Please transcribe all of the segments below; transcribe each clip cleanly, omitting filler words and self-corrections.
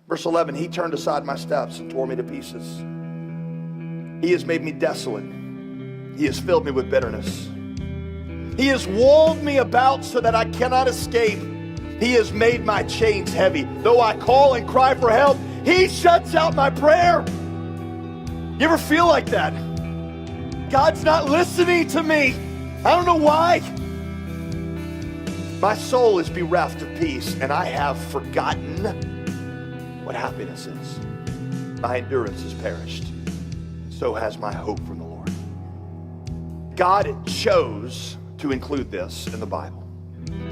Verse 11, he turned aside my steps and tore me to pieces. He has made me desolate. He has filled me with bitterness. He has walled me about so that I cannot escape. He has made my chains heavy. Though I call and cry for help, he shuts out my prayer. You ever feel like that? God's not listening to me. I don't know why. My soul is bereft of peace, and I have forgotten what happiness is. My endurance has perished. So has my hope from the Lord. God chose to include this in the Bible.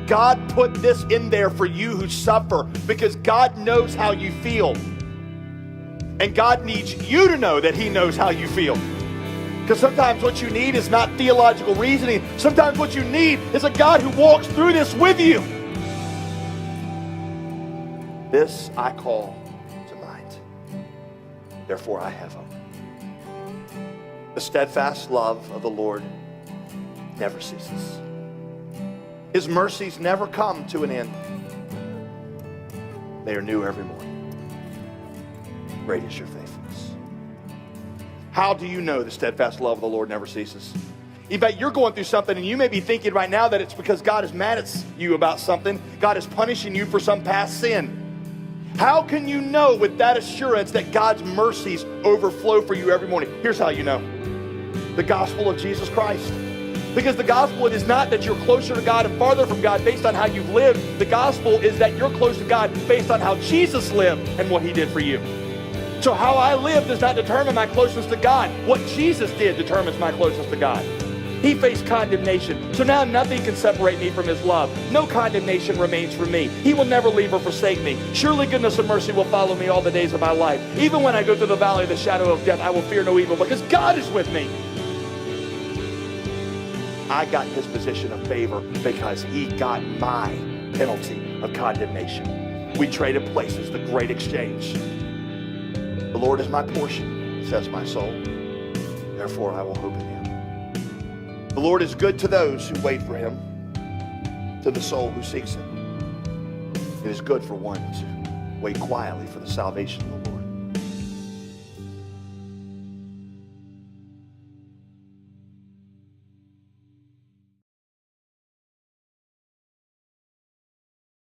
God put this in there for you who suffer because God knows how you feel. And God needs you to know that he knows how you feel. Because sometimes what you need is not theological reasoning. Sometimes what you need is a God who walks through this with you. This I call to mind. Therefore I have hope. The steadfast love of the Lord never ceases. His mercies never come to an end. They are new every morning. Great is your faithfulness. How do you know the steadfast love of the Lord never ceases? In fact, you're going through something and you may be thinking right now that it's because God is mad at you about something. God is punishing you for some past sin. How can you know with that assurance that God's mercies overflow for you every morning? Here's how you know. The gospel of Jesus Christ. Because the gospel is not that you're closer to God and farther from God based on how you've lived. The gospel is that you're close to God based on how Jesus lived and what he did for you. So how I live does not determine my closeness to God. What Jesus did determines my closeness to God. He faced condemnation. So now nothing can separate me from his love. No condemnation remains for me. He will never leave or forsake me. Surely goodness and mercy will follow me all the days of my life. Even when I go through the valley of the shadow of death, I will fear no evil because God is with me. I got his position of favor because he got my penalty of condemnation. We traded places, the great exchange. The Lord is my portion, says my soul. Therefore I will hope in him. The Lord is good to those who wait for him, to the soul who seeks him. It is good for one to wait quietly for the salvation of the Lord.